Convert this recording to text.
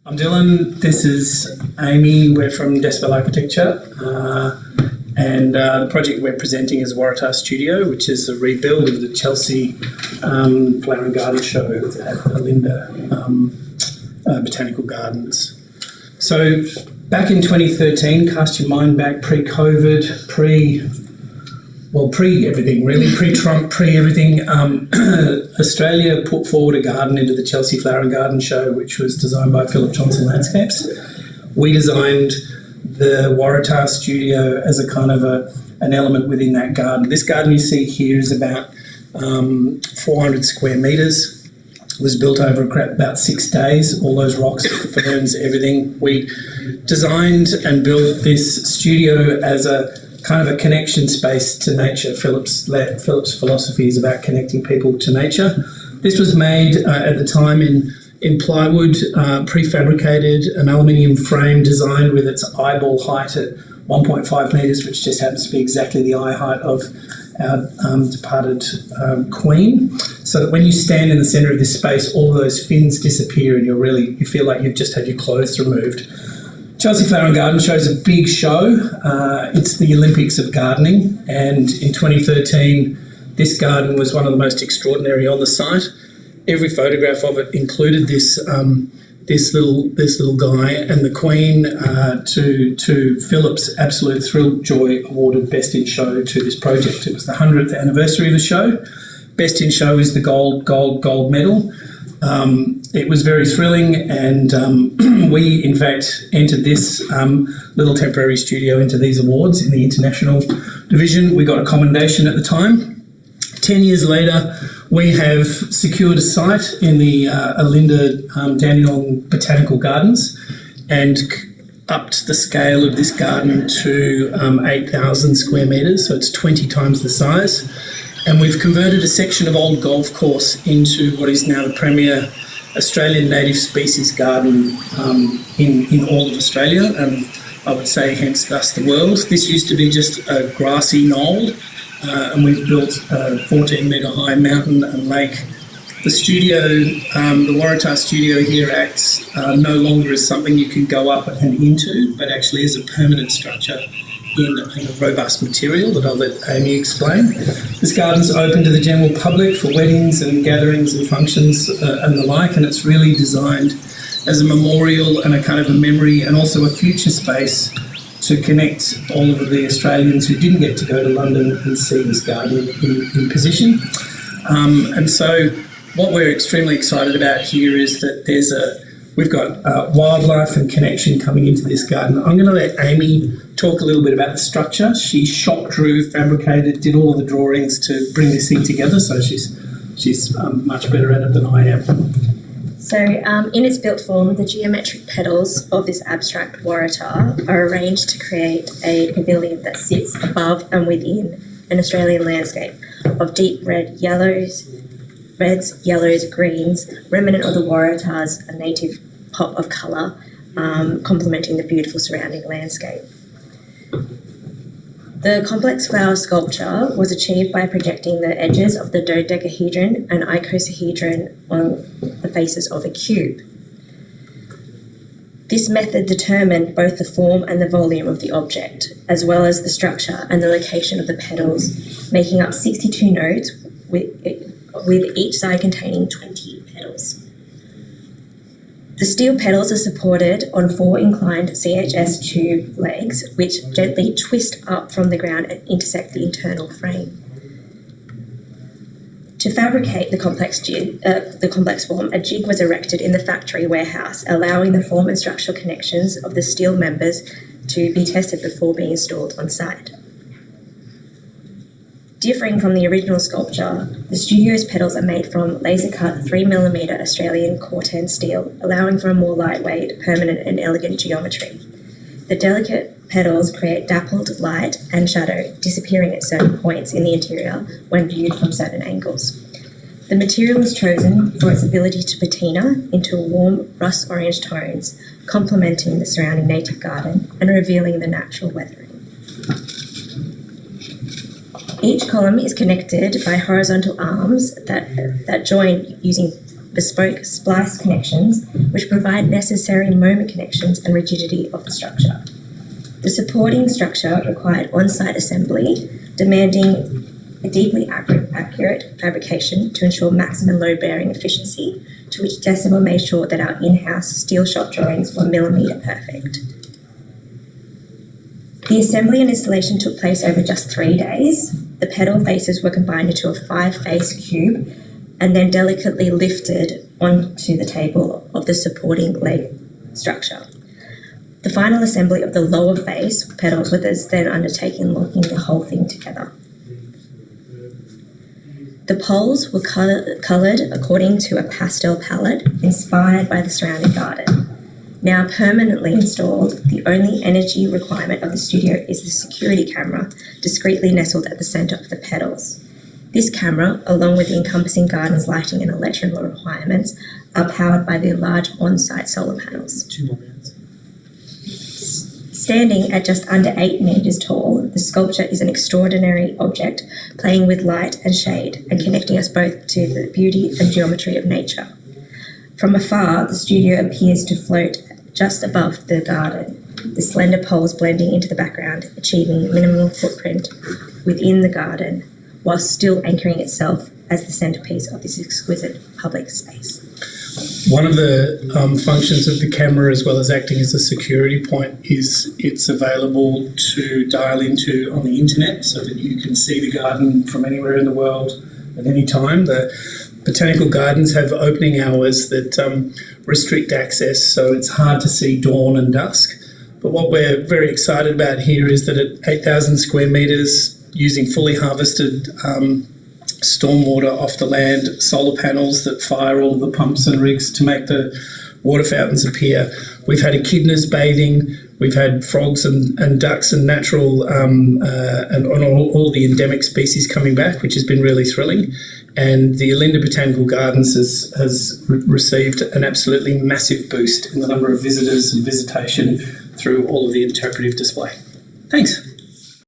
I'm Dylan. This is Amy. We're from Decibel Architecture. And the project we're presenting is Waratah Studio, which is a rebuild of the Chelsea Flower and Garden Show at Alinda Botanical Gardens. So back in 2013, cast your mind back, pre-COVID, pre-everything really, pre-Trump, pre-everything, Australia put forward a garden into the Chelsea Flower and Garden Show, which was designed by Philip Johnson Landscapes. We designed the Waratah Studio as a kind of an element within that garden. This garden you see here is about 400 square metres. It was built over about 6 days. All those rocks, ferns, everything. We designed and built this studio as a kind of a connection space to nature. Philip's philosophy is about connecting people to nature. This was made at the time in plywood, prefabricated, an aluminium frame designed with its eyeball height at 1.5 metres, which just happens to be exactly the eye height of our departed queen, so that when you stand in the centre of this space, all of those fins disappear and you feel like you've just had your clothes removed. Chelsea Flower and Garden Show is a big show. It's the Olympics of gardening, and in 2013, this garden was one of the most extraordinary on the site. Every photograph of it included this little guy, and the Queen, to Philip's absolute thrill joy, awarded Best in Show to this project. It was the 100th anniversary of the show. Best in Show is the gold medal. It was very thrilling, and we in fact entered this little temporary studio into these awards in the international division. We got a commendation at the time. 10 years later, we have secured a site in the Alinda Dandenong Botanical Gardens and upped the scale of this garden to 8,000 square metres, so it's 20 times the size. And we've converted a section of old golf course into what is now the premier Australian native species garden in all of Australia, and I would say hence thus the world. This used to be just a grassy knoll, and we've built a 14-metre high mountain and lake. The studio, the Waratah Studio here acts no longer as something you can go up and into, but actually as a permanent structure in a robust material that I'll let Amy explain. This garden's open to the general public for weddings and gatherings and functions and the like, and it's really designed as a memorial and a kind of a memory and also a future space to connect all of the Australians who didn't get to go to London and see this garden in position. And so what we're extremely excited about here is that we've got wildlife and connection coming into this garden. I'm going to let Amy talk a little bit about the structure. She shot, drew, fabricated, did all of the drawings to bring this thing together, so she's much better at it than I am. So in its built form, the geometric petals of this abstract Waratah are arranged to create a pavilion that sits above and within an Australian landscape of deep reds, yellows, greens, remnant of the Waratah's native pop of colour, complementing the beautiful surrounding landscape. The complex flower sculpture was achieved by projecting the edges of the dodecahedron and icosahedron on the faces of a cube. This method determined both the form and the volume of the object, as well as the structure and the location of the petals, making up 62 nodes with each side containing 20 petals. The steel petals are supported on 4 inclined CHS tube legs, which gently twist up from the ground and intersect the internal frame. To fabricate the complex form, a jig was erected in the factory warehouse, allowing the form and structural connections of the steel members to be tested before being installed on site. Differing from the original sculpture, the studio's petals are made from laser-cut 3mm Australian Corten steel, allowing for a more lightweight, permanent and elegant geometry. The delicate petals create dappled light and shadow, disappearing at certain points in the interior when viewed from certain angles. The material is chosen for its ability to patina into warm rust-orange tones, complementing the surrounding native garden and revealing the natural weathering. Each column is connected by horizontal arms that join using bespoke splice connections which provide necessary moment connections and rigidity of the structure. The supporting structure required on-site assembly, demanding a deeply accurate fabrication to ensure maximum load-bearing efficiency, to which Decibel made sure that our in-house steel shop drawings were millimetre perfect. The assembly and installation took place over just 3 days. The pedal faces were combined into a 5-face cube and then delicately lifted onto the table of the supporting leg structure. The final assembly of the lower face pedals was then undertaken, locking the whole thing together. The poles were coloured according to a pastel palette inspired by the surrounding garden. Now permanently installed, the only energy requirement of the studio is the security camera, discreetly nestled at the centre of the pedals. This camera, along with the encompassing garden's lighting and electrical requirements, are powered by the large on-site solar panels. 2 more minutes. Standing at just under 8 metres tall, the sculpture is an extraordinary object, playing with light and shade and connecting us both to the beauty and geometry of nature. From afar, the studio appears to float just above the garden, the slender poles blending into the background, achieving minimal footprint within the garden, whilst still anchoring itself as the centrepiece of this exquisite public space. One of the functions of the camera, as well as acting as a security point, is it's available to dial into on the internet so that you can see the garden from anywhere in the world at any time. The botanical gardens have opening hours that restrict access, so it's hard to see dawn and dusk. But what we're very excited about here is that at 8,000 square metres, using fully harvested stormwater off the land, solar panels that fire all of the pumps and rigs to make the water fountains appear. We've had echidnas bathing, we've had frogs and ducks and natural and all the endemic species coming back, which has been really thrilling. And the Olinda Botanical Gardens has received an absolutely massive boost in the number of visitors and visitation through all of the interpretive display. Thanks.